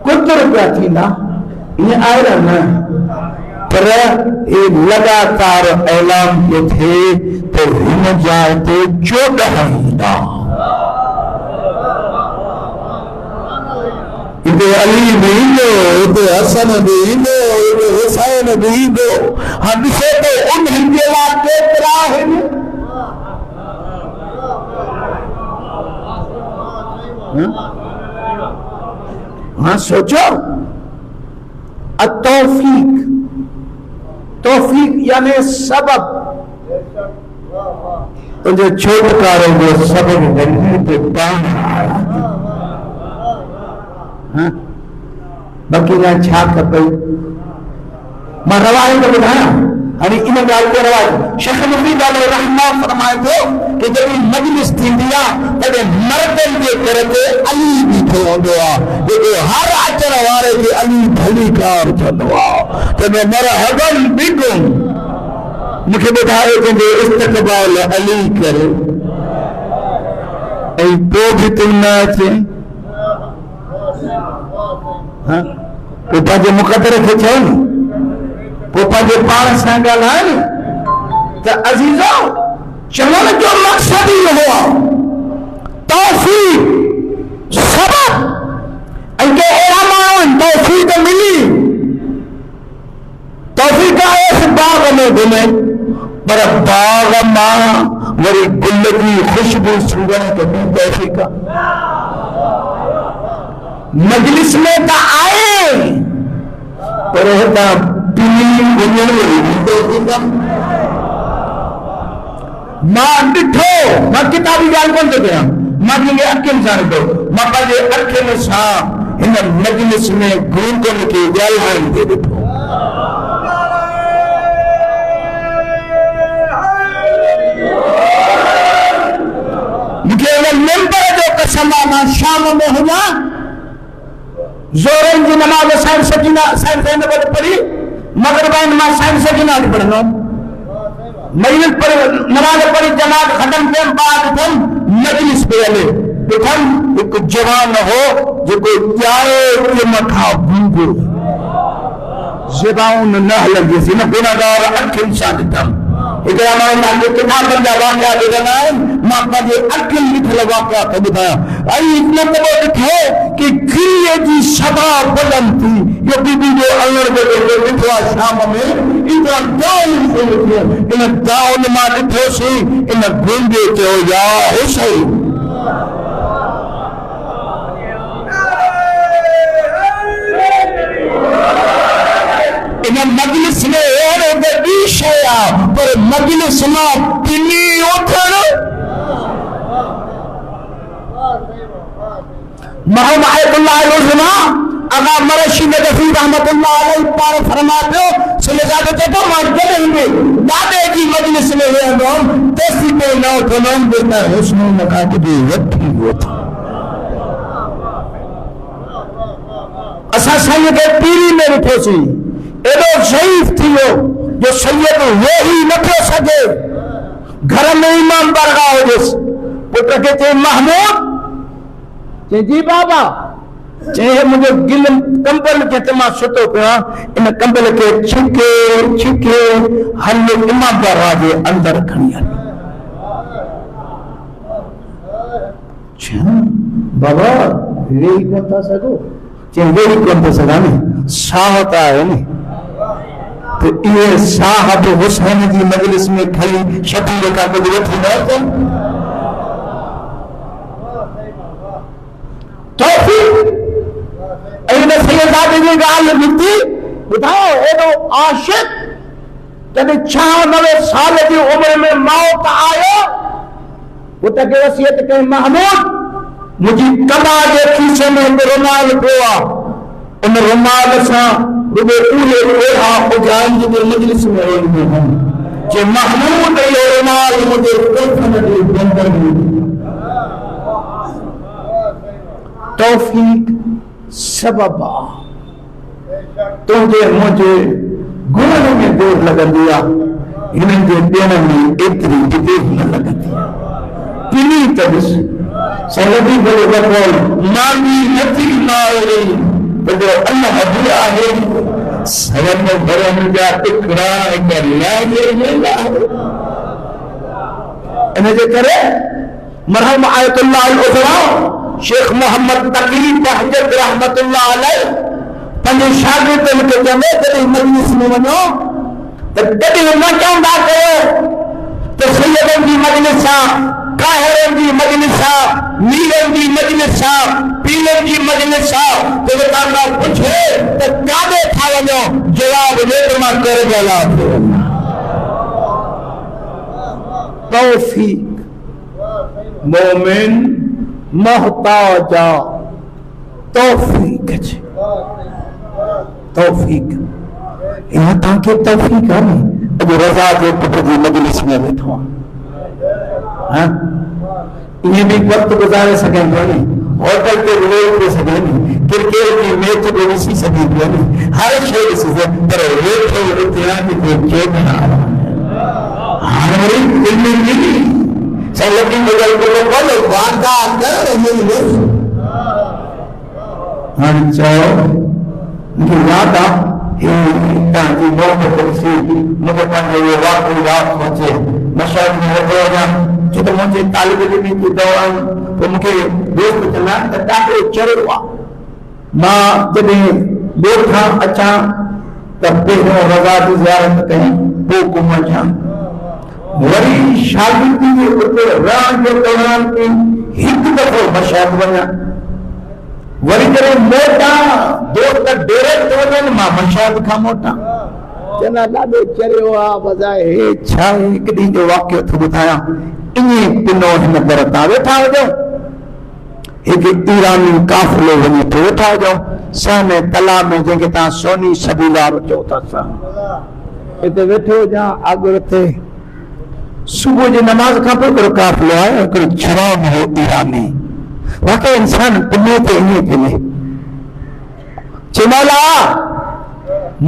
कुछ रुपया थींदा ईअं आहे न पर ये लगातार ऐलान पियो थिए तो हिन जाइ ते 14 ईंदा। इधे अली भी ईंदो इधे हसन भी ईंदो इधे हुसैन भी ईंदो। हाँ ॾिसो तो उन्हनि जे लाइ केतिरा आहिनि। हाँ सोचो तौफीक तौफीक यानी सबब। तुझे छोटकारे जो सबब पे बाक़ी ना छा खपे मां रवायत ॿुधायां। हाणे इन ॻाल्हि ते रवायत शेख मुफीद रहमा फरमाए थो कि जॾहिं मजलिस थींदी आहे तॾहिं मर्दनि जे घर ते अली बीठो हूंदो आहे जेको हर अचण वारे खे अली भली कार कंदो आहे। तॾहिं मरहबन बिकुम मूंखे ॿुधायो तुंहिंजो इस्तक़बाल अली करे ऐं पोइ बि तूं न अचे। पोइ पंहिंजे मुक़दर खे चयो न पोइ पंहिंजे पाण सां ॻाल्हाए त अज़ीज़ो चवण जो मक़सद इहो आहे तौफीक सबब इनके अहिड़ा माण्हू तौफ़ीक़ मिली, तौफ़ीक़ इस बाग में घुमे, पर बाग मां वरी गुल की खुशबू सूंघण के भी तौफ़ीक़। मजलिस में तो आए पर हितां पीली वञण वरी भी तौफ़ीक़। मां ॾिठो, मां किताबी ॻाल्हि कोन थो कयां, मां कंहिंखे अखियुनि सां ॾिठो, मां पंहिंजे अखियुनि सां हिन मजलिस में गूंगन खे ॻाल्हाईंदे ॾिठो। मूंखे हिन मेंबर जो कसम आहे, मां शाम में हुजां, ज़ोरनि जी नमाज़ साइड सकीना पढ़ी, मगरिब मां साइड सकीना थी पढ़ंदुमि, मजलिस पर नमाज पढ़ी जमात खत्म थियनि, बाद थियनि, मजलिस पे हले ॾिठमि हिकु जवान हो जेको ॼाए मथां गूंगो, ज़बान न हलंदी, हिन गुनाहगार अखियुनि सां ॾिठमि। हिकिड़ा माण्हू तव्हांखे किताबनि जा वाक़िआ ॿुधंदा आहिनि, मां पंहिंजे अखियुनि ॾिठल वाक़िआ थो ॿुधायां। ऐं नतबो ॾिठो कि गिरीअ जी सभा बुलंद थी, इहो बीबी जो अङण जो ॾिठो आहे शाम में, एतिरा दाउन थियो, इन दाउन मां ॾिठोसीं, इन गूंगे चयो या हुसैन। इन मजलिस में अहिड़ो त ॿी शइ आहे, पर मजलिस मां पिनी उथण। मरहूम आयतुल्लाह अलुज़मा आगा मरशी नदफी रहमतुल्लाह अलैहि पाण फरमा पियो, सुलेज़ादो चयो मां जॾहिं बि ॾाॾे जी मजलिस में वेहंदुमि तेसीं पे न उथंदुमि बेटा हुस्न न खां कॾहिं वठी उथ। असां साईं खे पीरी में ॾिठोसीं, एॾो ज़ईफ़ थी वियो जो सैयद वेही न पियो सघे, घर में इमाम बारगाह हुजेसि, पुट खे चई महमूद, चई जी बाबा, चई मुंहिंजो गिल कंबल खे मां सुतो पियो आहियां, इन कंबल खे छिके छिके हल इमाम बारगाह जे अंदरि खणी हल। बाबा वेही कोन था सघो? चई वेही कोन थो सघां न, साह त आहे न। तो ये साहब हुसैन की मजलिस में खड़ी शकील का कुदरत ही तौफीक इन सैयदादी जी गाल मिलती बुधाओ एडो आशिक जब 96 साल की उम्र में मौत आयो पुट के वसीयत कई महमूद मुझी कमा के खीसे में रुमाल पियो उन रुमाल सां रुबे पूरे ओढ़ा उजान जी मजलिस में रहंदे हैं जे महमूद यो रुमाल मुझे कफन दे बंदर में तौफीक सबबा तुझे मुझे गुण में देर लगंदी आहे इन्हनि जे ॾियण में एतिरी देर न लगंदी पिनी तबिस संगति बोले बकोल मांगी नथी नाले बदो अल्लाह दिया है सवन भरन जा टुकड़ा कर लागे वेला इन जे करे मरहम आयतुल्लाह अल-उज़मा शेख मोहम्मद तकी बहजत रहमतुल्लाह अलैह पंहिंजे शागिर्दनि खे चवंदे कॾहिं मजलिस में वञो त कॾहिं न चवंदा कयो त सैयदनि जी मजलिस आहे काहिरनि जी मजलिस आहे मीरनि जी मजलिस आहे पीरनि जी मजलिस आहे त तव्हां पुछे त काॾे था वञो जवाब ॾे त मां करबला थो वञां तौफीक मोमिन मोहताज तौफीक छे तौफीक यहाँ तव्हांखे तौफीक आहे न अॼु रज़ा जे पुट जी मजलिस में वेठो आहे इएं बि वक़्तु गुज़ारे सघे थो नी होटल ते वेही थो सघे नी क्रिकेट जी मैच बि ॾिसी सघे थो नी हर शइ ॾिसी सघे पर वेठो उते आहे कि चेक न हाणे वरी इल्म मिली सही बदल को बोलो वादा कर ये हां चओ मुझे याद आ हे ताजी मोहब्बत से मुझे पंहिंजो ये वाक़ो याद पहुचे मशाइख में हो गया जो तो मुझे तालिब इल्म की दौरान तो मुझे दोस्त चला त ॾाढो चरियो आहे। मां जॾहिं ॻोठा अचां त पहिरियों रज़ा जी ज़ियारत कयां, पोइ घुमण अचां। वरी शागिर्दी जे उते रहण जे दौरान हिकु दफ़ो मशाद वञा, वरी जॾहिं मोटां दोस्त डेरे ते वञनि मां मशाद खां मोटां। चवंदा ॾाढो चरियो आहे बजाए हे छा आहे। हिकु ॾींहं जो वाक़ियो थो ॿुधायां, ईअं पिनो हिन दर तां वेठा हुजो, हिकु ईरानी काफ़िलो वञे थो, वेठा हुजो सहने तला में जंहिंखे तव्हां सोनी सबीला चओ था, हिते वेठो हुजां आगुर ते। सुबुह जी नमाज़ खां पोइ हिकिड़ो काफ़िलो आयो, हिकिड़ो जवान हो ईरानी, वाकई इंसान पिने ते ईअं पिने। चए मौला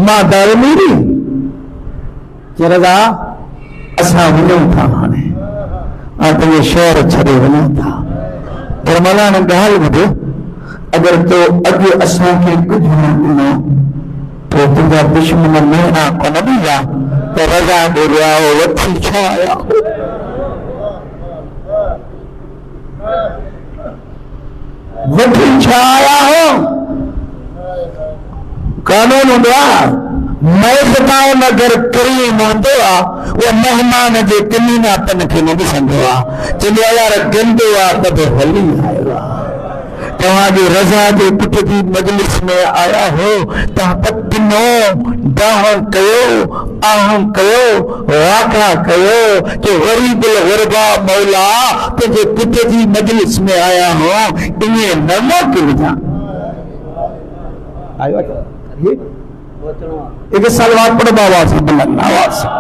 मां दारमीरी रज़ा असां वञूं था, हाणे पंहिंजे शहर छॾे वञूं था, पर मौला हाणे ॻाल्हि ॿुधो, अगरि तो अॼु असांखे कुझु न ॾिनो तो तुंहिंजा दुश्मन मेणा कोन ॾींदा त रज़ा ॾे विया हो, वठी छा आया हो। वठी छा आया हो। कानून हूंदो आहे, मेज़बान अगरि करीम हूंदो आहे उहो महिमान जे किनीनापन खे न ॾिसंदो आहे, चवंदो आहे यार गंदो आहे त बि हली आयो आहे। तव्हांजी रज़ा जे पुट जी मजलिस में आया हो, तव्हां पटिनो दाह कयो, आहम कयो, वाका कयो कि वरी दिल गुरबा मौला तुंहिंजे पुट जी मजलिस में आया हो, ईअं न मोकिलिजां। एक सलवार पढ़ो बाबा से बुलंद आवाज से।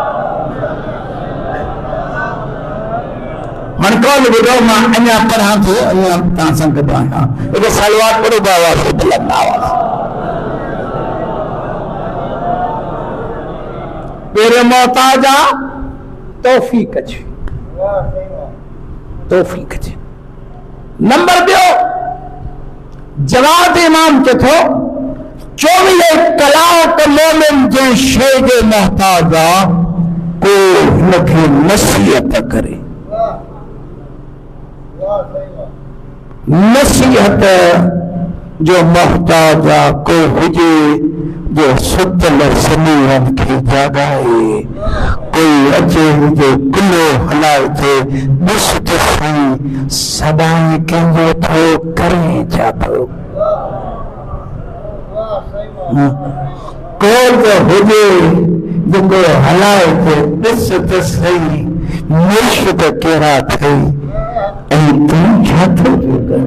कौन ॿुधो मां अञा पढ़ां थो, अञा तव्हां सां गॾु आहियां। एक सलवार पढ़ो बाबा से बुलंद आवाज। तेरे मोहताजा तौफीक छे, तौफीक छे। नंबर ॿियो जवाब इमाम चथो 24 कलाक मोमिन जे शइ जे मोहताज आहे, को हिनखे नसीहत करे। नसीहत जो मोहताज आहे को हुजे जो सुतल समीरन खे जागाए, कोई अचे जो कुल्लो हलाए थे, ॾिस त सही सदाई कंहिंजो थो करे छा थो। कोई तो हुजे जेको हलाए थे, ॾिस त सही मुर्शिद कहिड़ा थई ऐं तूं छा थो कर।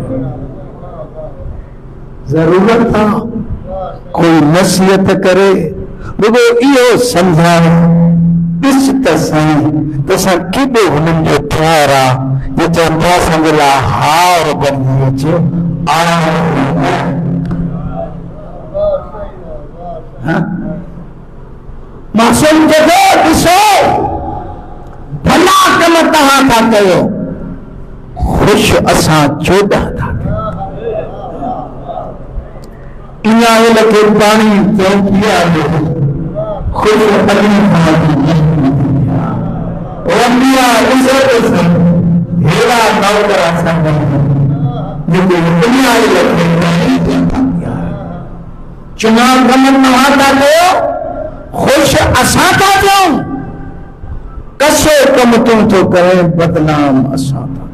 ज़रूरत आहे कोई नसीहत करे, रुगो इहो सम्झाए, ॾिस त सही तोसां केॾो हुननि जो प्यार आहे, जो चवनि था असांजे लाइ हार बणिजी अचो। मासूम चयो ॾिसो भला कम तव्हां था कयो, ख़ुशि असां 14 था इनायल खे पाणी पीआरियो, ख़ुशि अली खां हेड़ा नौकर असां जेके इनायल खे चुनाव कम तव्हां था कयो, ख़ुशि असां था थियूं। कसो कम तूं थो करे, बदनाम असां था।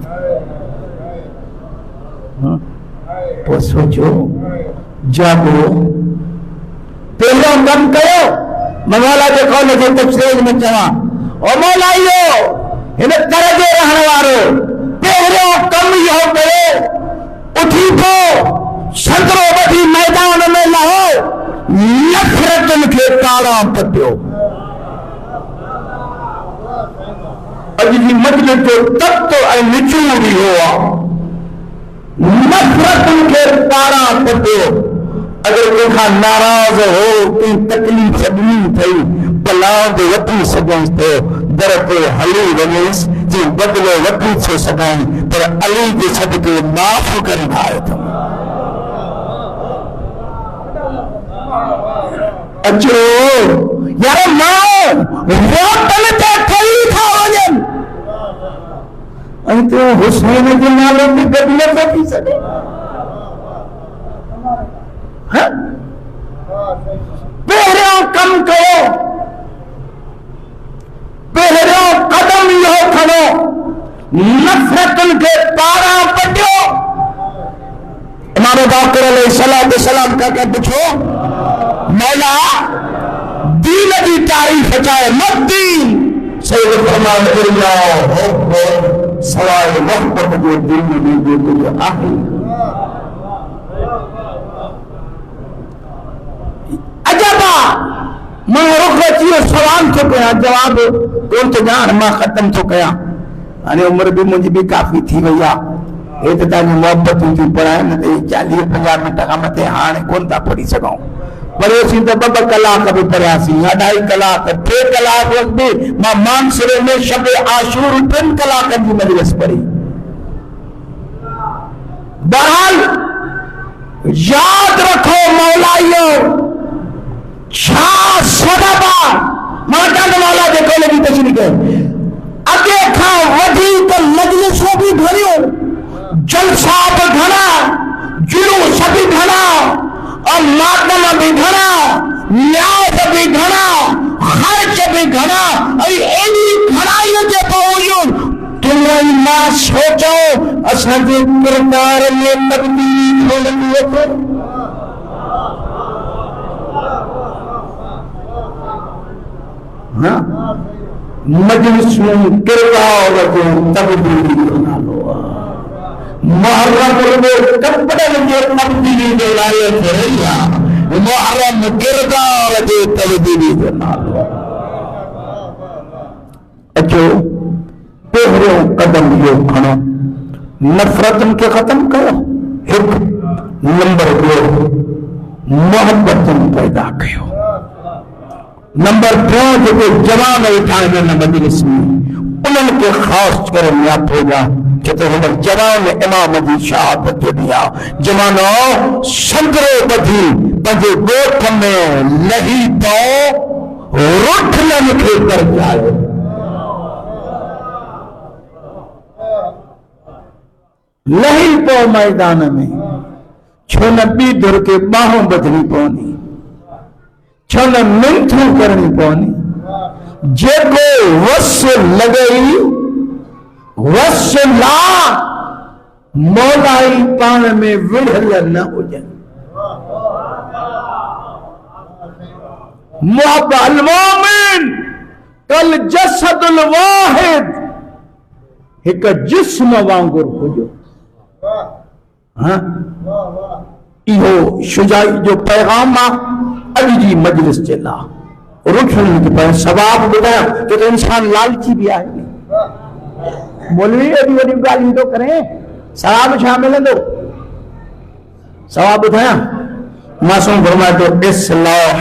पोइ सोचो, जागो, पहिरियों कम कयो। मौला जे कौल जे तफ़सीर में चवां, ओ मौला इहो हिन कर जे रहण वारो पहिरियों कम इहो कयो, उथी पो संतरो वठी मैदान में लहो, नफ़रतुनि खे ताड़ा पटियो। अॼु जी मजलिस जो तख़्तो ऐं निचूड़ इहो आहे, नफ़रतुनि खे ताड़ा पटियो। अगर कंहिंखां नाराज़ हो, कंहिं तकलीफ़ ॾिनी अथई, पलांद वठी सघंसि थो, दर ते हली वञेसि, जे बदिलो वठी थो सघां, पर अली जे सदके माफ़ करे आयो अथमि। अचो यार, मां रोटन ते ठही था वञनि, ऐं तूं हुसैन जे नाले ते गॾु न थी सघे। पहिरियों कम कयो, पहिरियों कदम इहो खणो, नफ़रतुनि खे पारां पटियो। इमाम बाक़र अलैहिस्सलाम का पुछो, मौला दीन की तारीफ चाहे मत दीन सही सवाइ मोहब्बत जो दीन में जो कुछ आहे। अजबा मां रुख अची सवाल थो कयां, जवाब कोन थो ॼाण, मां ख़त्म थो कयां। हाणे उमिरि बि मुंहिंजी बि काफ़ी थी वई आहे। हे त तव्हांजी मोहबतूं थियूं पढ़ाइनि त 40-50 मिंट खां मथे हाणे कोन था पढ़ी सघूं। पढ़ियोसीं त ॿ कलाक बि पढ़ियासीं, 2.5 कलाक, 3 कलाक बि मां मानसरे में शब आशूर 3 कलाकनि जी मजलिस पढ़ी। बहरहाल याद रखो मौलाइयो छा सबब मां चवंदो मौला जेको लॻी तशरीफ़ कयो। अॻे खां वधीक मजलिसूं बि घणियूं, जलसा भी घना, जुलूस भी घना, और मातम भी घना, न्यास भी घना, खर्च भी घना, एडी घणाई जे बावजूद तुम ना सोचो असांजे किरदार में तब्दीली थोड़ी अचे। मजलिस में किरदार जो तब्दीली जो नालो आहे। मुहर्रम में कपड़न जो तब्दीली जो लाइ रही आहे, मुहर्रम किरदार जो तब्दीली जो नालो। अचो पहिरियों कदम इहो खणो, नफ़रतुनि खे ख़त्म कयो। 1 नंबर 2 मोहब्बतुनि पैदा कयो। नंबर 2 जेके जवान वेठा आहिनि मजलिस में उन्हनि खे ख़ासि करे यादि होजा छो त हिन जवान इमाम जी शहादत जो ॾींहुं आहे। जवानो संदरो ॿधी पंहिंजे ॻोठ में लही पओ, रुठलनि खे करजायो। लही पओ मैदान में, छो न ॿी धुर खे ॿाहूं ॿधणी पवंदी, छो न मिंथूं करणी पवंदी। जेको वस लॻई वस ला मौलाई पाण में विढ़ियल न हुजनि। मुहब्बत मोमिन कल जसदुल वाहिद, हिक जिस्म वांगुरु हुजो। हाँ इहो शुजाई जो पैगाम आहे अॼु जी मजलिस जे लाइ। रुठनि खे पर सवाब ॿुधायो छो त इंसान लालची बि आहे। मौलवी एॾी वॾियूं ॻाल्हियूं थो करे, सवाब छा मिलंदो? सवाब ॿुधायां, मासूम फरमाए थो इस्लाह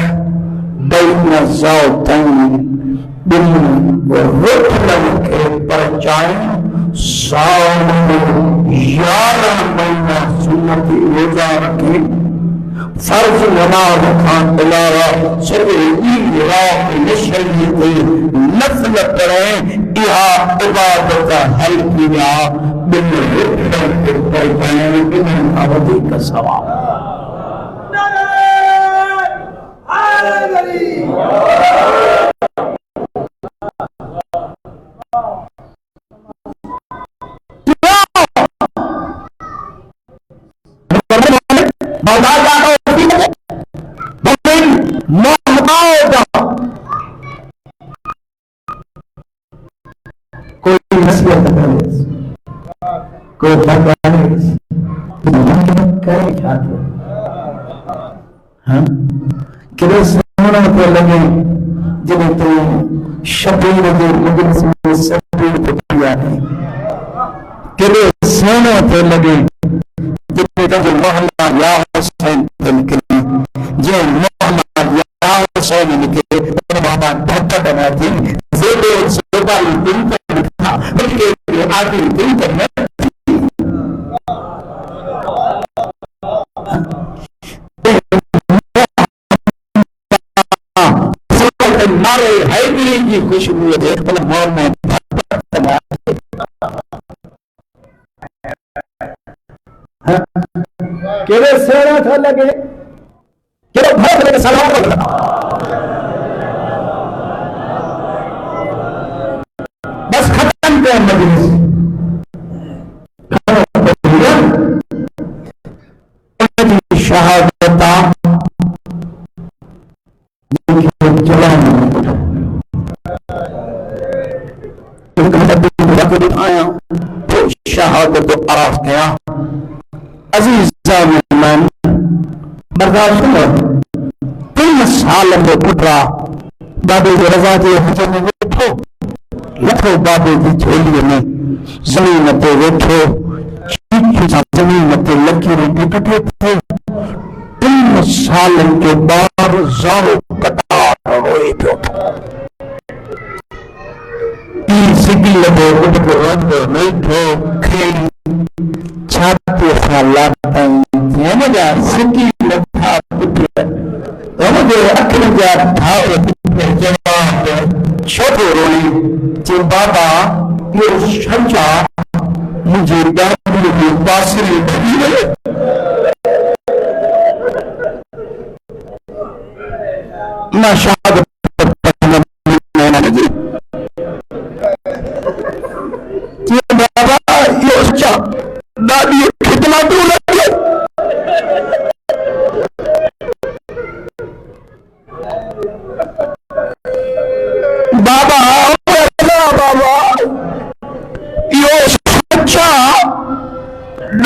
बैन ज़ौतैन, ॿिनि रुठनि खे परचाइण, साउंड 11 महीना सुन्नती रोज़ा रखे, फर्ज नमाज खां अलावा सिर्फ ईद रात निशनी ते नफल पढ़े, इहा इबादत हल्की आहे। ॿिनि रुठनि खे परचाइण ॿिन्हिनि खां वधीक सवाब। कोई नसीहत करे, कोई करे छातो केॾो सुहिणो पियो लॻे जॾहिं तूं शबीर जे मजलिस में शबीर थी आहे। केॾो सुहिणो पियो लॻे जॾहिं तुंहिंजो मोहम्मद या हुसैन ते निकिरे, जे मोहम्मद या हुसैन निकिरे मोहम्मद धक न थी ज़ेबो ज़ेबाई दिन पर लिखा बल्कि आदि दिन पर न मारे हैदरी की खुशबू दे मोहम्मद केड़े सेना था लगे, केड़े भोग लगे सलाम लगा। बस खत्म कर मजलिस। शहादत आया तो शहादत आराफ कया अजीजा मेहमान बर्दाश्त करो। 3 साल जो पुटरा बाबे जो रजा जे हथ में वेठो लथो बाबे जी झोलीअ में ज़मीन ते वेठो चीखी सां ज़मीन ते लकीरूं कटे थे। 3 साल के बाद ज़ारो कटार रोए पियो सिगिल दे उठ को रंग मेठो खेल छाती सां लाताई जन जा सिगिल था पुत्र हम जो अखिन जा ठाव पुत्र जवान छोटो रोई जे बाबा यो छंचा मुझे गाड़ी के बासरी बनी रहे। ना शहादत बाबा यो अच्छा दादी कितना दूर लगे बाबा बाबा यो सच्चा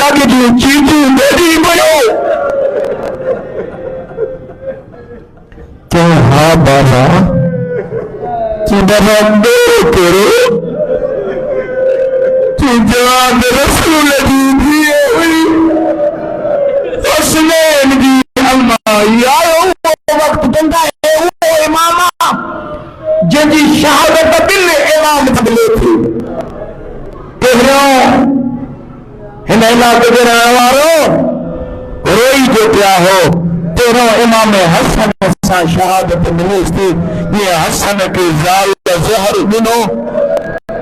लगे जो चीजू मेरी बनो तो हाँ बाबा बाबा दो करो जवान रसूल दी हुई हुस्नैन दी अलमाई आयो वक्त चंदा है वो इमामा जंजी शहादत बिल इमाम बदले थी। कहरो हिन इलाके जे रहण वारो रोई जो पिया हो तेरो इमाम हसन सां शहादत मिलेस थी। ये हसन के ज़ाल ज़हर ॾिनो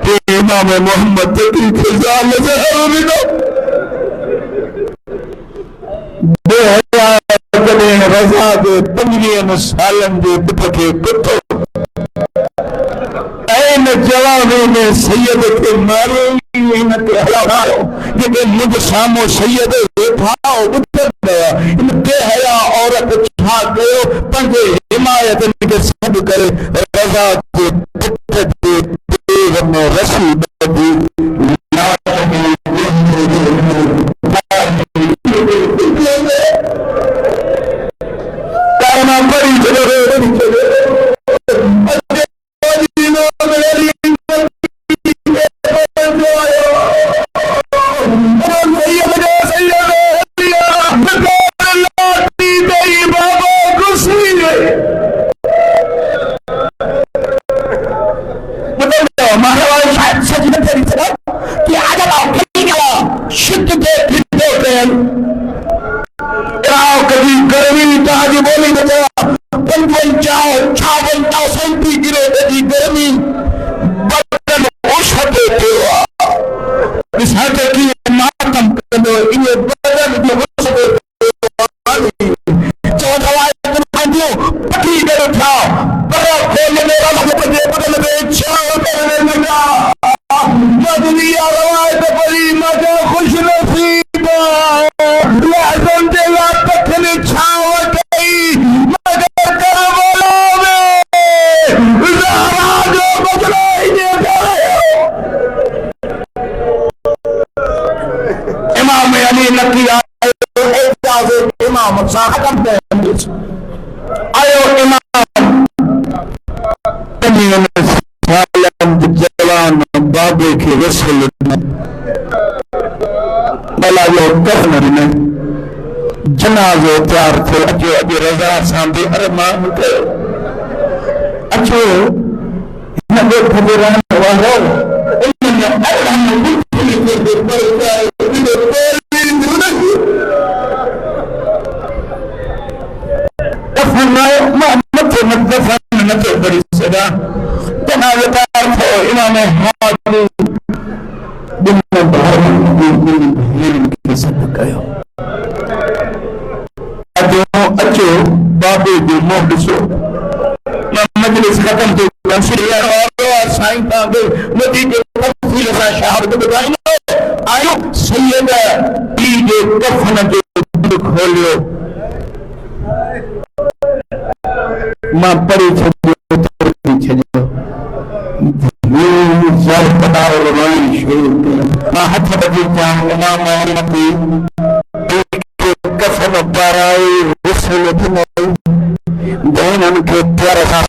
के इमाम मोहम्मद की ज़ाल ज़हर ॾिनो। जॾहिं रज़ा जे 15 सालनि जे पुट खे कुठो ऐं जवानी में सैयद खे मारियो हिन ते हलायो जेके मुंहिंजे साम्हूं सैयद वेठा ॿुधंदा इन बेहया औरत छा कयो पंहिंजे हिमायत खे सॾु करे रज़ा जे पुट जे देह में रसी ॿधी आयो इमाम जवान बाबे के रसूल भला जो कफन में जनाज़ो तैयार थे अचो अॼु रज़ा सां बि अरमान कयो अचो हिन ॻोठ जे रहण वारो न तो बड़ी सदा तनाज़ार थो इमाम हादी इज्जत कयो। अचो बाबे जो मुंह ॾिसो। मजलिस खत्म थी साईं तव्हांखे नतीजे तफ़सील सां शहादत ॿुधाईंदो। आयो सैयद पी जे कफ़न जो बंद खोलियो। मां पढ़ी छॾियो हथ बधी कफ़न पाराई गुस्ल बहननि खे प्यार सां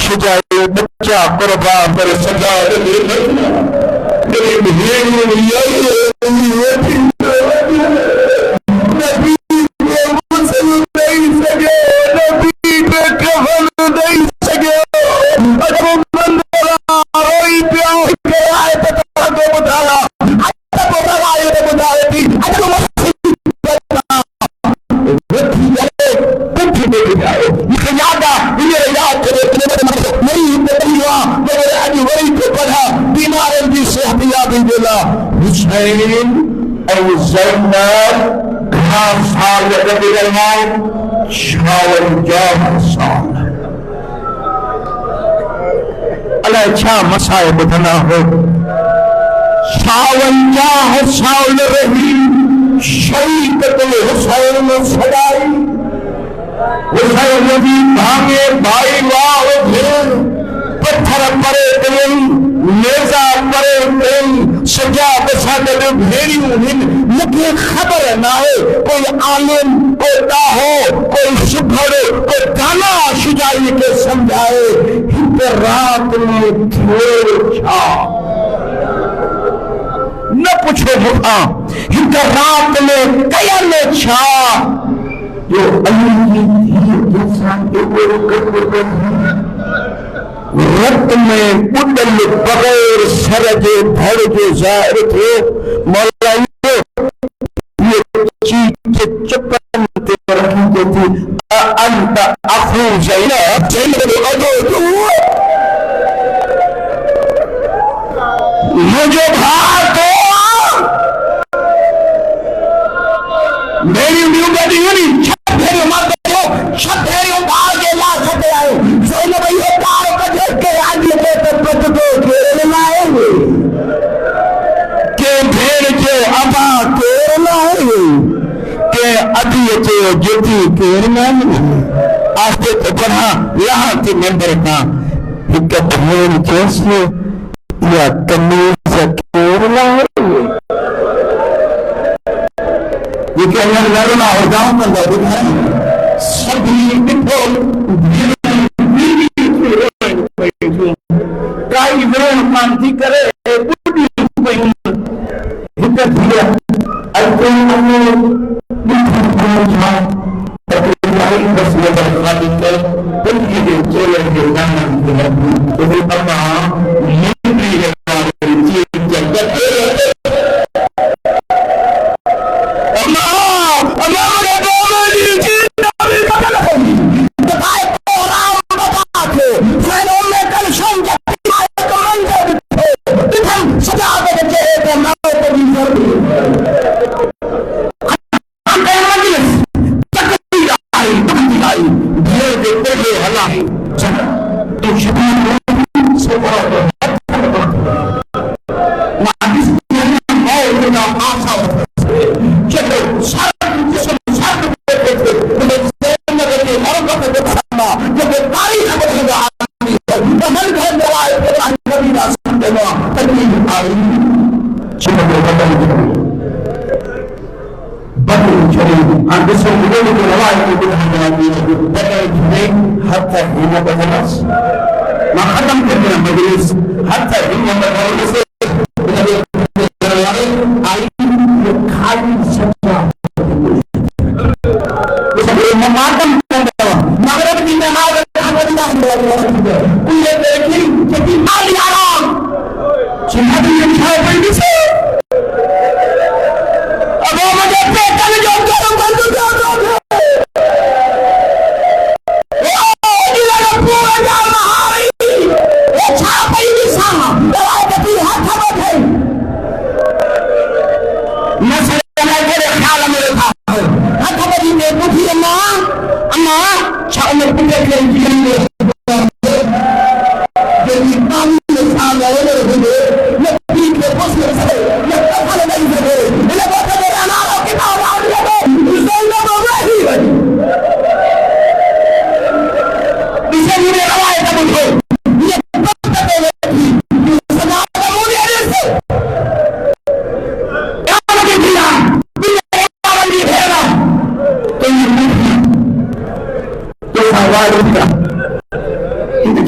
शुजाई बच्चा कुर्बा पर सजा अलाए छा मसाए ॿुधंदा हो। 52 साल रही शहीद हुसैन सदाई। हुसैन जी भांगे भाई वाह भेण पत्थर परे कयई नेज़ा परे कयई सजा बसा गॾु भेड़ियूं आहिनि। मूंखे ख़बर न आहे कोई आलिम कोई ॾाहो कोई सुभड़ कोई दाना शुजाई खे सम्झाए हिक रात में थियो छा। न पुछो मूंखां हिक रात में कयल छा जो अली जी जैसा रत में उड़ल बगैर सर जे धड़ जो ज़ाहिर थियो। मौला ये चीज चुपन ते रखी थी अंत अखू ज़ैनब मुझे भाग मेरी न्यू गडी हुई छठेरी मत दो छठेरी बाल के ला खटे आयो ज़ैनब ये पार कटे के आगे पे पत दो घेर लाएंगे के भेड़ जो अबा केर लाएंगे के अभी जो ज्योति केर लाएंगे आस्ते तो पढ़ा यहाँ के मेंबर का एक भेड़ जैसे या कमीज केर लाएंगे ये क्या लड़ना हो जाऊं मैं दिखाई सभी काई वेण मानती करे बुढ़ी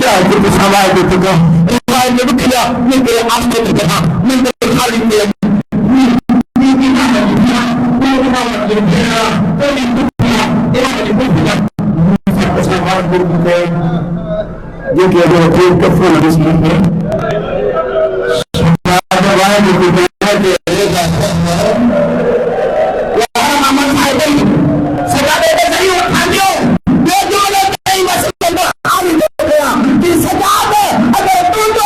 क्या कुछ सवाल दे चुका सवाल में खिला मैं तेरे आंखों में देखा मैं तेरे खाली में ये क्या जो कोई कफन इसमें है सवाल जो कहते वहाँ मामा खाए सजा दे सही वो खा लियो दे जो नहीं बस तो आगे गया कि सजा दे अगर तू तो